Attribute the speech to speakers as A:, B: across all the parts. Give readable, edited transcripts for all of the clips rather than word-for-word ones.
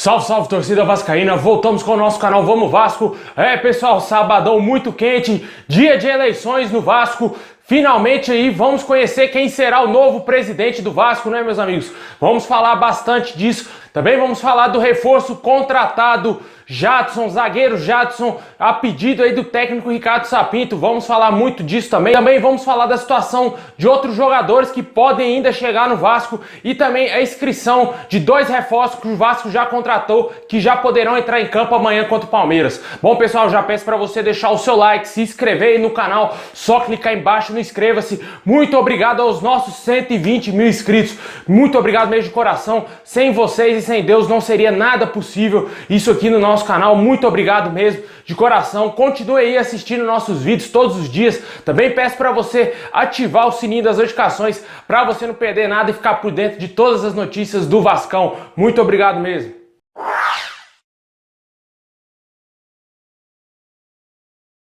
A: Salve, salve, torcida vascaína, voltamos com o nosso canal Vamos Vasco. Pessoal, sabadão muito quente, dia de eleições no Vasco. Finalmente aí vamos conhecer quem será o novo presidente do Vasco, né, meus amigos? Vamos falar bastante disso. Também vamos falar do reforço contratado Jadson, zagueiro Jadson, a pedido aí do técnico Ricardo Sapinto. Vamos falar muito disso também. Também vamos falar da situação de outros jogadores que podem ainda chegar no Vasco e também a inscrição de 2 reforços que o Vasco já contratou, que já poderão entrar em campo amanhã contra o Palmeiras. Bom, pessoal, já peço para você deixar o seu like, se inscrever aí no canal, só clicar embaixo no inscreva-se. Muito obrigado aos nossos 120 mil inscritos. Muito obrigado mesmo de coração. Sem vocês e sem Deus não seria nada possível isso aqui no nosso canal. Muito obrigado mesmo de coração. Continue aí assistindo nossos vídeos todos os dias. Também peço para você ativar o sininho das notificações para você não perder nada e ficar por dentro de todas as notícias do Vascão. Muito obrigado mesmo.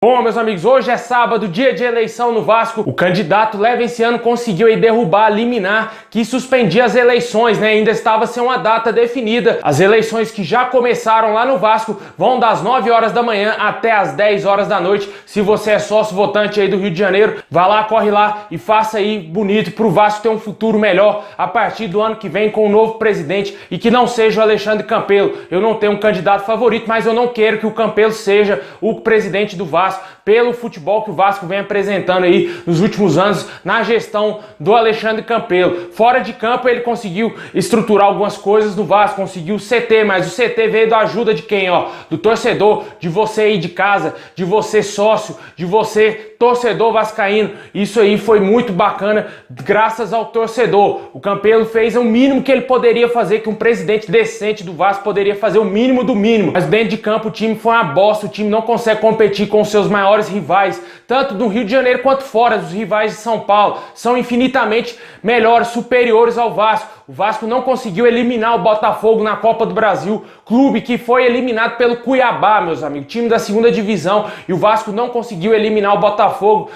A: Bom, meus amigos, hoje é sábado, dia de eleição no Vasco. O candidato Levenciano conseguiu aí derrubar a liminar que suspendia as eleições, né? Ainda estava sem uma data definida. As eleições que já começaram lá no Vasco vão das 9 horas da manhã até as 10 horas da noite. Se você é sócio votante aí do Rio de Janeiro, vá lá, corre lá e faça aí bonito pro Vasco ter um futuro melhor a partir do ano que vem com um novo presidente e que não seja o Alexandre Campelo. Eu não tenho um candidato favorito, mas eu não quero que o Campelo seja o presidente do Vasco, pelo futebol que o Vasco vem apresentando aí nos últimos anos na gestão do Alexandre Campelo. Fora de campo ele conseguiu estruturar algumas coisas no Vasco, conseguiu o CT, mas o CT veio da ajuda de quem? Do torcedor, de você aí de casa, de você sócio, de você torcedor vascaíno. Isso aí foi muito bacana graças ao torcedor. O Campelo fez o mínimo que ele poderia fazer, que um presidente decente do Vasco poderia fazer, o mínimo do mínimo. Mas dentro de campo o time foi uma bosta, o time não consegue competir com os seus maiores rivais, tanto do Rio de Janeiro quanto fora. Os rivais de São Paulo são infinitamente melhores, superiores ao Vasco. O Vasco não conseguiu eliminar o Botafogo na Copa do Brasil, clube que foi eliminado pelo Cuiabá, meus amigos, time da 2ª divisão, e o Vasco não conseguiu eliminar o Botafogo.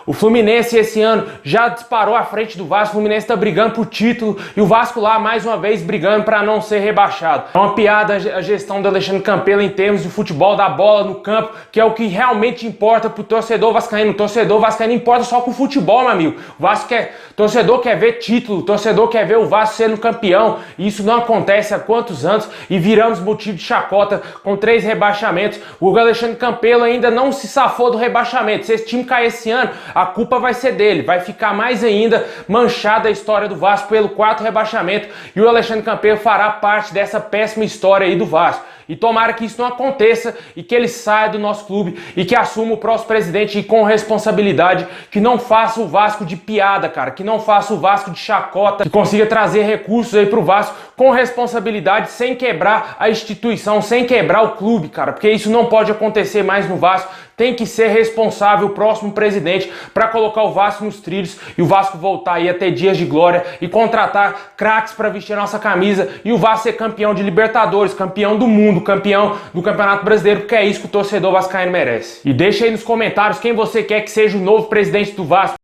A: O Fluminense esse ano já disparou à frente do Vasco. O Fluminense está brigando por título e o Vasco lá mais uma vez brigando para não ser rebaixado. É uma piada a gestão do Alexandre Campelo em termos de futebol, da bola no campo, que é o que realmente importa pro torcedor vascaíno. O torcedor vascaíno importa só com o futebol, meu amigo. O torcedor quer ver título, o torcedor quer ver o Vasco sendo campeão. E isso não acontece há quantos anos e viramos motivo de chacota com 3 rebaixamentos. O Alexandre Campelo ainda não se safou do rebaixamento. Se esse time cair esse ano, a culpa vai ser dele, vai ficar mais ainda manchada a história do Vasco pelo 4º rebaixamento e o Alexandre Campelo fará parte dessa péssima história aí do Vasco. E tomara que isso não aconteça e que ele saia do nosso clube e que assuma o próximo presidente e com responsabilidade, que não faça o Vasco de piada, cara, que não faça o Vasco de chacota, que consiga trazer recursos aí pro Vasco com responsabilidade, sem quebrar a instituição, sem quebrar o clube, cara, porque isso não pode acontecer mais no Vasco. Tem que ser responsável o próximo presidente para colocar o Vasco nos trilhos e o Vasco voltar aí a ter dias de glória e contratar craques para vestir a nossa camisa e o Vasco ser campeão de Libertadores, campeão do mundo, campeão do Campeonato Brasileiro, porque é isso que o torcedor vascaíno merece. E deixa aí nos comentários quem você quer que seja o novo presidente do Vasco.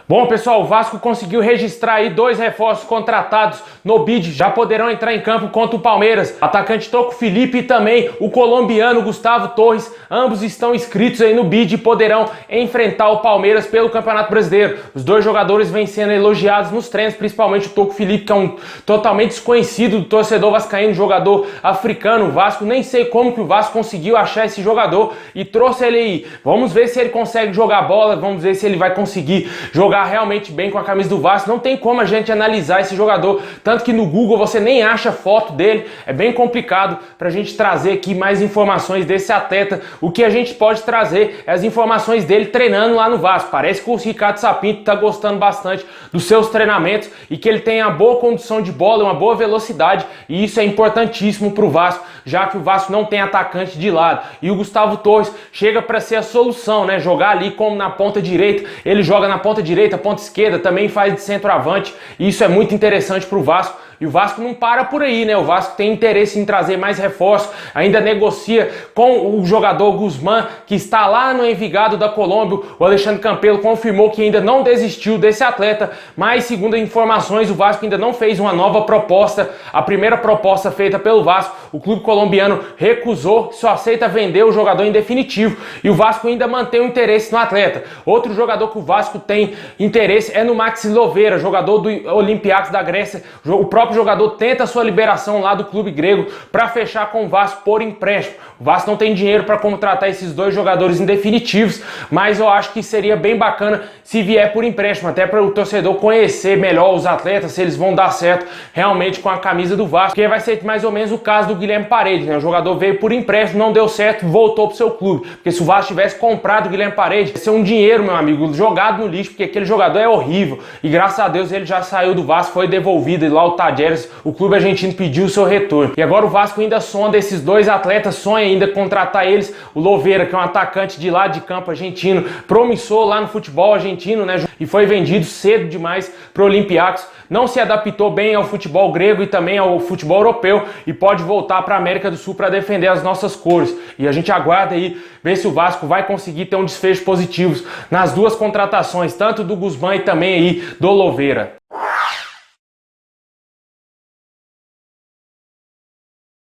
A: Bom, pessoal, o Vasco conseguiu registrar aí 2 reforços contratados no bid, já poderão entrar em campo contra o Palmeiras. Atacante Toco Filipe e também o colombiano Gustavo Torres, ambos estão inscritos aí no bid e poderão enfrentar o Palmeiras pelo Campeonato Brasileiro. Os 2 jogadores vêm sendo elogiados nos treinos, principalmente o Toco Filipe, que é um totalmente desconhecido do torcedor vascaíno, jogador africano. O Vasco, nem sei como que o Vasco conseguiu achar esse jogador e trouxe ele aí. Vamos ver se ele consegue jogar bola, vamos ver se ele vai conseguir jogar realmente bem com a camisa do Vasco. Não tem como a gente analisar esse jogador, tanto que no Google você nem acha foto dele. É bem complicado pra gente trazer aqui mais informações desse atleta. O que a gente pode trazer é as informações dele treinando lá no Vasco. Parece que o Ricardo Sapinto tá gostando bastante dos seus treinamentos e que ele tem uma boa condução de bola, uma boa velocidade, e isso é importantíssimo pro Vasco, já que o Vasco não tem atacante de lado. E o Gustavo Torres chega para ser a solução, né? Jogar ali como na ponta direita, ele joga na ponta direita, ponta esquerda, também faz de centroavante, e isso é muito interessante pro Vasco. E o Vasco não para por aí, né? O Vasco tem interesse em trazer mais reforços, ainda negocia com o jogador Guzmán, que está lá no Envigado da Colômbia. O Alexandre Campelo confirmou que ainda não desistiu desse atleta, mas segundo informações, o Vasco ainda não fez uma nova proposta. A primeira proposta feita pelo Vasco, o clube colombiano recusou, só aceita vender o jogador em definitivo, e o Vasco ainda mantém o interesse no atleta. Outro jogador que o Vasco tem interesse é no Maxi Loveira, jogador do Olympiacos da Grécia. O próprio jogador tenta sua liberação lá do clube grego para fechar com o Vasco por empréstimo. O Vasco não tem dinheiro para contratar esses dois jogadores em definitivos, mas eu acho que seria bem bacana se vier por empréstimo, até para o torcedor conhecer melhor os atletas, se eles vão dar certo realmente com a camisa do Vasco, que vai ser mais ou menos o caso do Guilherme Paredes, né? O jogador veio por empréstimo, não deu certo, voltou pro seu clube, porque se o Vasco tivesse comprado o Guilherme Paredes, ia ser um dinheiro, meu amigo, jogado no lixo, porque aquele jogador é horrível, e graças a Deus ele já saiu do Vasco, foi devolvido, e lá o Tajeres, o clube argentino, pediu o seu retorno. E agora o Vasco ainda sonda esses dois atletas, sonha ainda contratar eles, o Loveira, que é um atacante de lado de campo argentino, promissor lá no futebol argentino, né, e foi vendido cedo demais pro Olympiacos, não se adaptou bem ao futebol grego e também ao futebol europeu, e pode voltar para a América do Sul para defender as nossas cores. E a gente aguarda aí ver se o Vasco vai conseguir ter um desfecho positivo nas duas contratações, tanto do Guzmán e também aí do Loveira.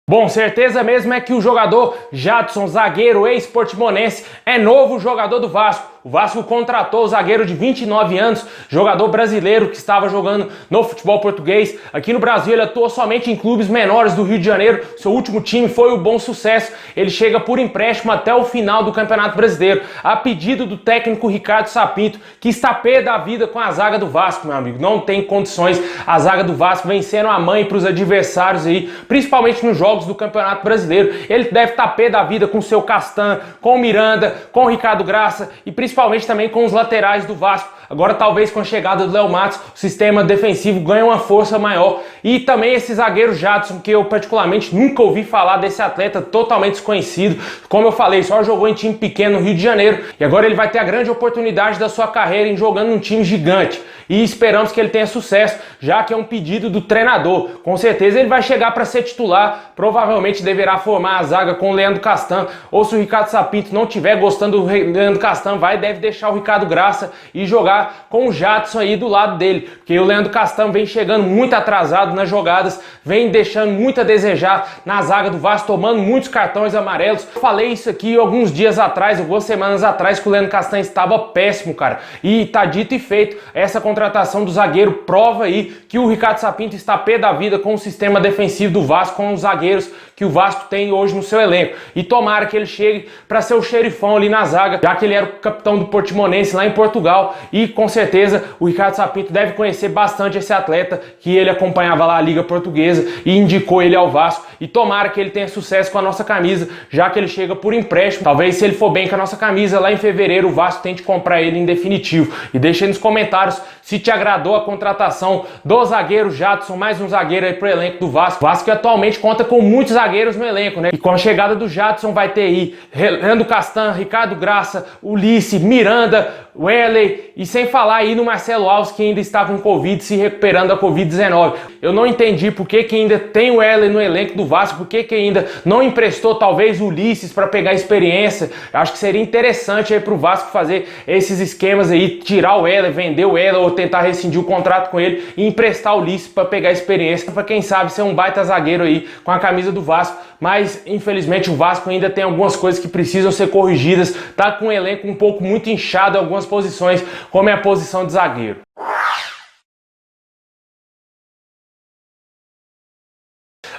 A: Bom, certeza mesmo é que o jogador Jadson, zagueiro ex-portimonense, é novo jogador do Vasco. O Vasco contratou o zagueiro de 29 anos, jogador brasileiro que estava jogando no futebol português. Aqui no Brasil ele atuou somente em clubes menores do Rio de Janeiro. Seu último time foi o Bom Sucesso. Ele chega por empréstimo até o final do Campeonato Brasileiro, a pedido do técnico Ricardo Sapinto, que está pé da vida com a zaga do Vasco, meu amigo. Não tem condições. A zaga do Vasco vencendo a mãe para os adversários aí, principalmente nos jogos do Campeonato Brasileiro. Ele deve estar pé da vida com o seu Castan, com o Miranda, com o Ricardo Graça e principalmente também com os laterais do Vasco. Agora talvez com a chegada do Léo Matos, o sistema defensivo ganha uma força maior. E também esse zagueiro Jadson, que eu particularmente nunca ouvi falar desse atleta, totalmente desconhecido. Como eu falei, só jogou em time pequeno no Rio de Janeiro. E agora ele vai ter a grande oportunidade da sua carreira em jogando num time gigante. E esperamos que ele tenha sucesso, já que é um pedido do treinador. Com certeza ele vai chegar para ser titular, provavelmente deverá formar a zaga com o Leandro Castan, ou se o Ricardo Sapinto não estiver gostando do Leandro Castan, deve deixar o Ricardo Graça e jogar com o Jadson aí do lado dele, porque o Leandro Castan vem chegando muito atrasado nas jogadas, vem deixando muito a desejar na zaga do Vasco, tomando muitos cartões amarelos. Eu falei isso aqui alguns dias atrás, algumas semanas atrás, que o Leandro Castan estava péssimo, cara, e tá dito e feito. Essa contratação do zagueiro prova aí que o Ricardo Sapinto está pé da vida com o sistema defensivo do Vasco, com os zagueiros que o Vasco tem hoje no seu elenco. E tomara que ele chegue para ser o xerifão ali na zaga, já que ele era o capitão do Portimonense lá em Portugal, e com certeza o Ricardo Sapinto deve conhecer bastante esse atleta, que ele acompanhava lá a Liga Portuguesa e indicou ele ao Vasco, e tomara que ele tenha sucesso com a nossa camisa, já que ele chega por empréstimo. Talvez, se ele for bem com a nossa camisa, lá em fevereiro o Vasco tente comprar ele em definitivo. E deixa aí nos comentários se te agradou a contratação do zagueiro Jadson, mais um zagueiro aí pro elenco do Vasco. O Vasco que atualmente conta com muitos zagueiros no elenco, né? E com a chegada do Jadson vai ter aí Leandro Castan, Ricardo Graça, Ulisses, Miranda, Wesley, e sem falar aí no Marcelo Alves, que ainda está com Covid, se recuperando da Covid-19. Eu não entendi por que ainda tem o Wesley no elenco do Vasco, por que ainda não emprestou talvez o Ulisses para pegar experiência. Eu acho que seria interessante aí pro Vasco fazer esses esquemas aí, tirar o Wesley, vender o Wesley ou tentar rescindir o contrato com ele e emprestar o Ulisses para pegar experiência, para quem sabe ser um baita zagueiro aí com a camisa do Vasco. Mas infelizmente o Vasco ainda tem algumas coisas que precisam ser corrigidas, tá com o elenco um pouco muito inchado em algumas posições, como é a posição de zagueiro.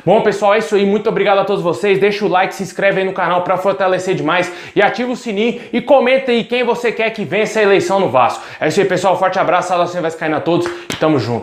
A: Bom, pessoal, é isso aí. Muito obrigado a todos vocês. Deixa o like, se inscreve aí no canal para fortalecer demais e ativa o sininho e comenta aí quem você quer que vença a eleição no Vasco. É isso aí, pessoal. Forte abraço. Saudações vascaína a todos e tamo junto.